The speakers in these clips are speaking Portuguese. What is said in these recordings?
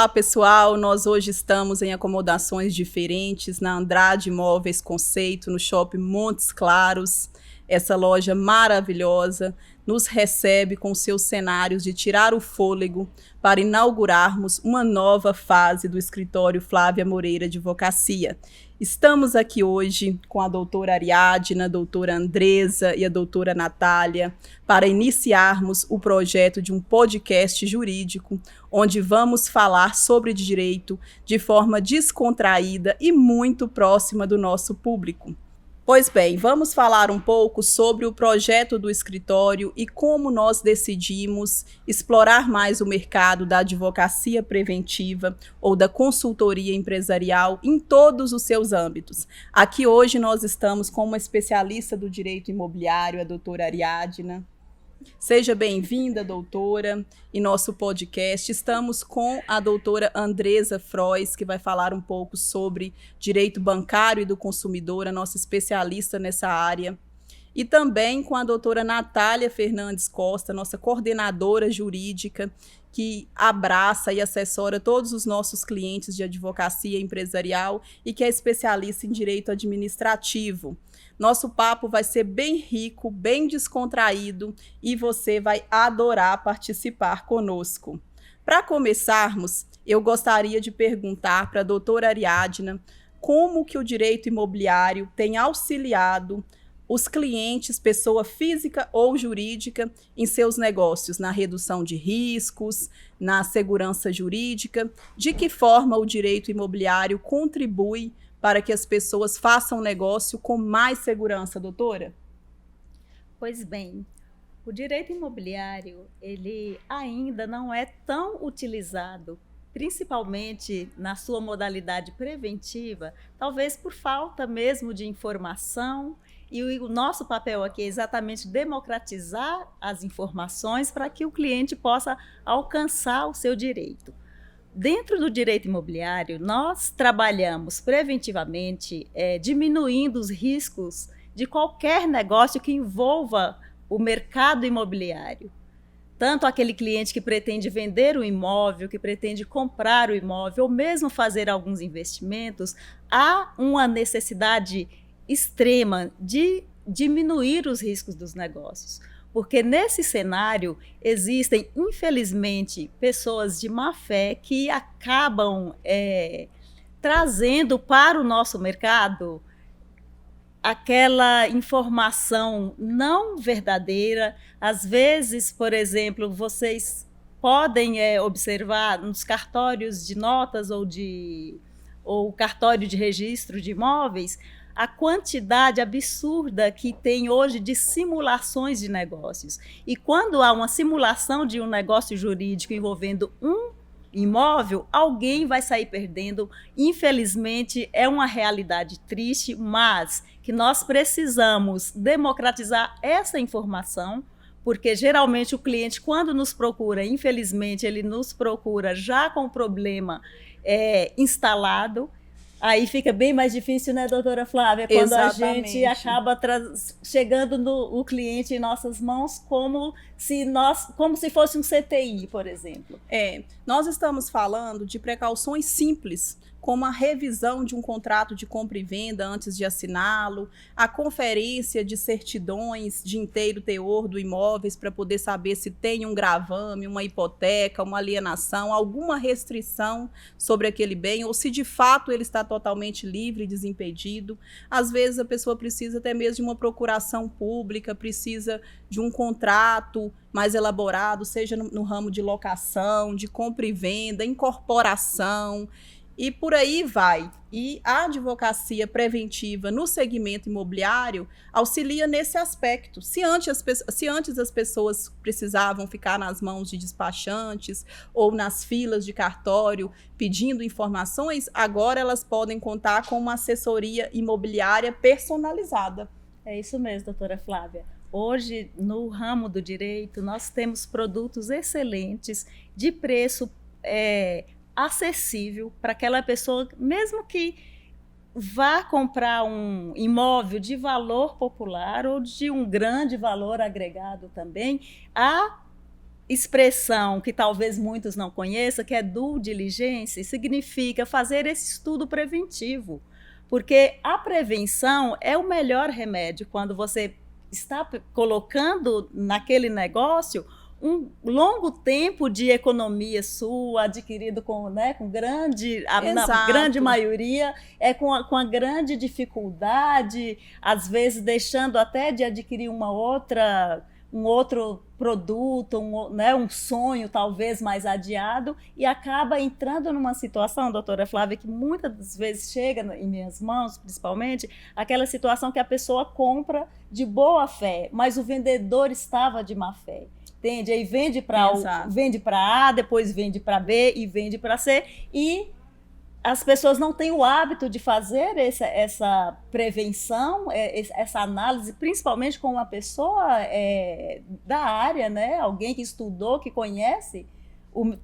Olá, pessoal! Nós hoje estamos em acomodações diferentes na Andrade Imóveis Conceito, no Shopping Montes Claros. Essa loja maravilhosa nos recebe com seus cenários de tirar o fôlego para inaugurarmos uma nova fase do escritório Flávia Moreira Advocacia. Estamos aqui hoje com a doutora Ariadna, a doutora Andresa e a doutora Natália para iniciarmos o projeto de um podcast jurídico, onde vamos falar sobre direito de forma descontraída e muito próxima do nosso público. Pois bem, vamos falar um pouco sobre o projeto do escritório e como nós decidimos explorar mais o mercado da advocacia preventiva ou da consultoria empresarial em todos os seus âmbitos. Aqui hoje nós estamos com uma especialista do direito imobiliário, a doutora Ariadna. Seja bem-vinda, doutora, em nosso podcast. Estamos com a doutora Andresa Frois, que vai falar um pouco sobre direito bancário e do consumidor, a nossa especialista nessa área. E também com a doutora Natália Fernandes Costa, nossa coordenadora jurídica, que abraça e assessora todos os nossos clientes de advocacia empresarial e que é especialista em direito administrativo. Nosso papo vai ser bem rico, bem descontraído e você vai adorar participar conosco. Para começarmos, eu gostaria de perguntar para a doutora Ariadna como que o direito imobiliário tem auxiliado os clientes, pessoa física ou jurídica, em seus negócios, na redução de riscos, na segurança jurídica. De que forma o direito imobiliário contribui para que as pessoas façam negócio com mais segurança, doutora? Pois bem, o direito imobiliário, ele ainda não é tão utilizado, principalmente na sua modalidade preventiva, talvez por falta mesmo de informação, e o nosso papel aqui é exatamente democratizar as informações para que o cliente possa alcançar o seu direito. Dentro do direito imobiliário, nós trabalhamos preventivamente, diminuindo os riscos de qualquer negócio que envolva o mercado imobiliário. Tanto aquele cliente que pretende vender o imóvel, que pretende comprar o imóvel, ou mesmo fazer alguns investimentos, há uma necessidade extrema de diminuir os riscos dos negócios. Porque nesse cenário existem, infelizmente, pessoas de má fé que acabam trazendo para o nosso mercado aquela informação não verdadeira. Às vezes, por exemplo, vocês podem observar nos cartórios de notas ou cartório de registro de imóveis, a quantidade absurda que tem hoje de simulações de negócios. E quando há uma simulação de um negócio jurídico envolvendo um imóvel, alguém vai sair perdendo. Infelizmente, é uma realidade triste, mas que nós precisamos democratizar essa informação, porque geralmente o cliente, quando nos procura, infelizmente, ele nos procura já com o problema instalado. Aí fica bem mais difícil, né, doutora Flávia? Quando Exatamente. A gente acaba chegando o cliente em nossas mãos como se fosse um CTI, por exemplo. Nós estamos falando de precauções simples, como a revisão de um contrato de compra e venda antes de assiná-lo, a conferência de certidões de inteiro teor do imóvel para poder saber se tem um gravame, uma hipoteca, uma alienação, alguma restrição sobre aquele bem, ou se de fato ele está totalmente livre e desimpedido. Às vezes a pessoa precisa até mesmo de uma procuração pública, precisa de um contrato mais elaborado, seja no ramo de locação, de compra e venda, incorporação, e por aí vai. E a advocacia preventiva no segmento imobiliário auxilia nesse aspecto. Se antes as pessoas precisavam ficar nas mãos de despachantes ou nas filas de cartório pedindo informações, agora elas podem contar com uma assessoria imobiliária personalizada. É isso mesmo, doutora Flávia. Hoje, no ramo do direito, nós temos produtos excelentes, de preço acessível para aquela pessoa, mesmo que vá comprar um imóvel de valor popular ou de um grande valor agregado também, há expressão que talvez muitos não conheçam, que é due diligence, significa fazer esse estudo preventivo. Porque a prevenção é o melhor remédio quando você está colocando naquele negócio um longo tempo de economia sua, adquirido com grande, na grande maioria, com a grande dificuldade, às vezes deixando até de adquirir um outro produto, um sonho talvez mais adiado, e acaba entrando numa situação, doutora Flávia, que muitas das vezes chega em minhas mãos, principalmente, aquela situação que a pessoa compra de boa fé, mas o vendedor estava de má fé. Entende? Aí vende para A, depois vende para B e vende para C, e as pessoas não têm o hábito de fazer essa prevenção, essa análise, principalmente com uma pessoa da área, né? Alguém que estudou, que conhece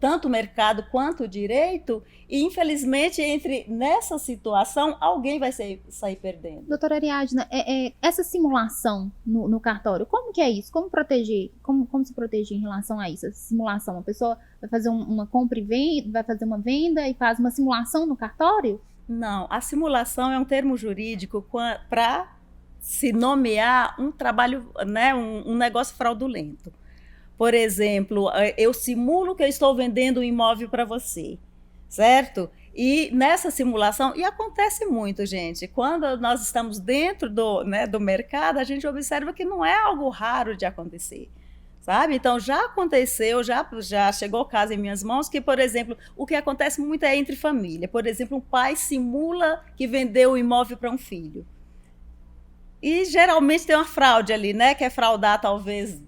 tanto o mercado quanto o direito, e infelizmente nessa situação alguém vai sair perdendo. Doutora Ariadna, essa simulação no cartório, como que é isso? Como proteger? Como se proteger em relação a isso? Essa simulação, a pessoa vai fazer uma compra e venda, vai fazer uma venda e faz uma simulação no cartório? Não, a simulação é um termo jurídico para se nomear um trabalho, né, um negócio fraudulento. Por exemplo, eu simulo que eu estou vendendo um imóvel para você, certo? E nessa simulação, e acontece muito, gente, quando nós estamos dentro do mercado, a gente observa que não é algo raro de acontecer, sabe? Então, já aconteceu, já chegou o caso em minhas mãos, que, por exemplo, o que acontece muito é entre família. Por exemplo, um pai simula que vendeu o imóvel para um filho. E, geralmente, tem uma fraude ali, né? Quer fraudar, talvez,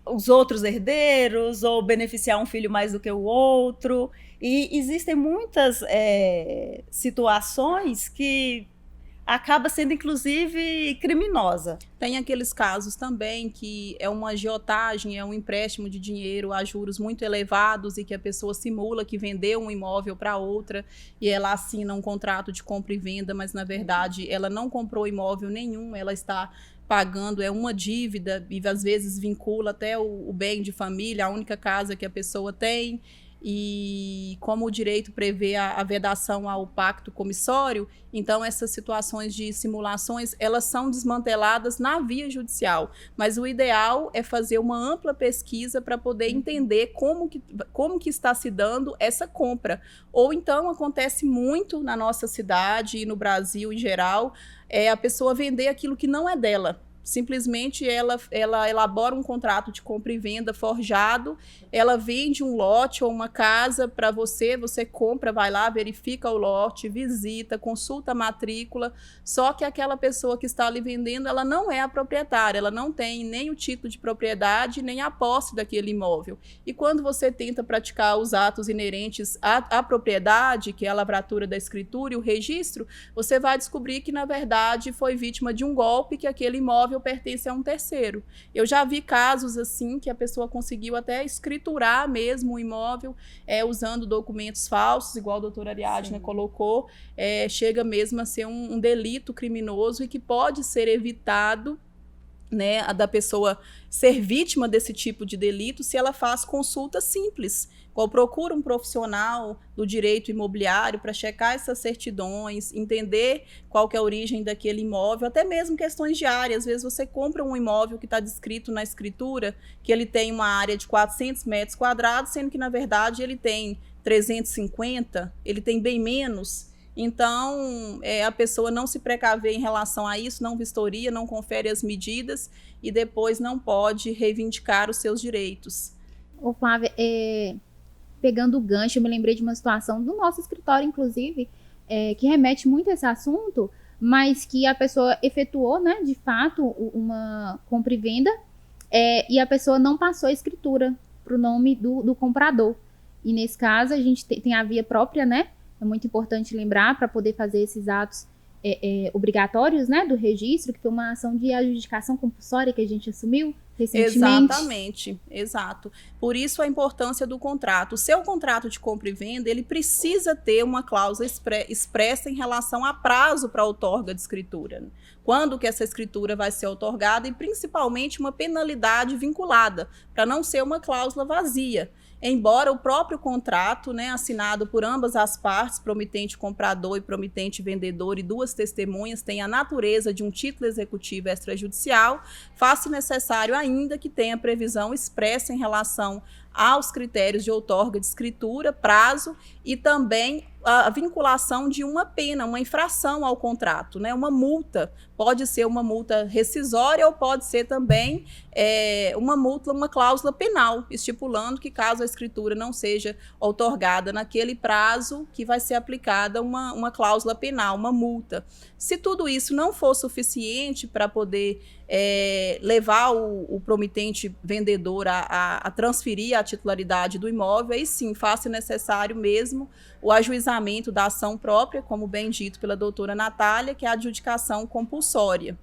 os outros herdeiros, ou beneficiar um filho mais do que o outro. E existem muitas situações que acaba sendo, inclusive, criminosa. Tem aqueles casos também que é uma agiotagem, é um empréstimo de dinheiro a juros muito elevados e que a pessoa simula que vendeu um imóvel para outra e ela assina um contrato de compra e venda, mas, na verdade, ela não comprou imóvel nenhum, ela está pagando uma dívida e às vezes vincula até o bem de família, a única casa que a pessoa tem. E como o direito prevê a vedação ao pacto comissório, então essas situações de simulações, elas são desmanteladas na via judicial. Mas o ideal é fazer uma ampla pesquisa para poder entender como que está se dando essa compra. Ou então acontece muito na nossa cidade e no Brasil em geral, a pessoa vender aquilo que não é dela. Simplesmente ela elabora um contrato de compra e venda forjado, ela vende um lote ou uma casa para você compra, vai lá, verifica o lote, visita, consulta a matrícula, só que aquela pessoa que está ali vendendo, ela não é a proprietária, ela não tem nem o título de propriedade, nem a posse daquele imóvel. E quando você tenta praticar os atos inerentes à propriedade, que é a lavratura da escritura e o registro, você vai descobrir que, na verdade, foi vítima de um golpe, que aquele imóvel pertence a um terceiro. Eu já vi casos assim que a pessoa conseguiu até escriturar mesmo o imóvel usando documentos falsos, igual a doutora Ariadna colocou, chega mesmo a ser um delito criminoso e que pode ser evitado, né, da pessoa ser vítima desse tipo de delito se ela faz consulta simples, qual procura um profissional do direito imobiliário para checar essas certidões, entender qual que é a origem daquele imóvel, até mesmo questões de área. Às vezes você compra um imóvel que está descrito na escritura, que ele tem uma área de 400 metros quadrados, sendo que, na verdade, ele tem 350, ele tem bem menos. Então, a pessoa não se precaver em relação a isso, não vistoria, não confere as medidas e depois não pode reivindicar os seus direitos. Ô Flávia, pegando o gancho, eu me lembrei de uma situação do nosso escritório, inclusive, que remete muito a esse assunto, mas que a pessoa efetuou, né, de fato, uma compra e venda, e a pessoa não passou a escritura para o nome do comprador. E nesse caso, a gente tem a via própria, né? É muito importante lembrar para poder fazer esses atos obrigatórios, né, do registro, que foi uma ação de adjudicação compulsória que a gente assumiu recentemente. Exatamente, exato. Por isso a importância do contrato. O seu contrato de compra e venda, ele precisa ter uma cláusula expressa em relação a prazo para a outorga de escritura. Quando que essa escritura vai ser outorgada e principalmente uma penalidade vinculada, para não ser uma cláusula vazia. Embora o próprio contrato, né, assinado por ambas as partes, promitente comprador e promitente vendedor e duas testemunhas, tenha a natureza de um título executivo extrajudicial, faça necessário ainda que tenha previsão expressa em relação aos critérios de outorga de escritura, prazo e também a vinculação de uma pena, uma infração ao contrato, né? Uma multa. Pode ser uma multa rescisória ou pode ser também uma multa, uma cláusula penal, estipulando que caso a escritura não seja outorgada naquele prazo, que vai ser aplicada uma cláusula penal, uma multa. Se tudo isso não for suficiente para poder levar o promitente vendedor a transferir a titularidade do imóvel, aí sim, faça necessário mesmo o ajuizamento da ação própria, como bem dito pela doutora Natália, que é a adjudicação compulsória.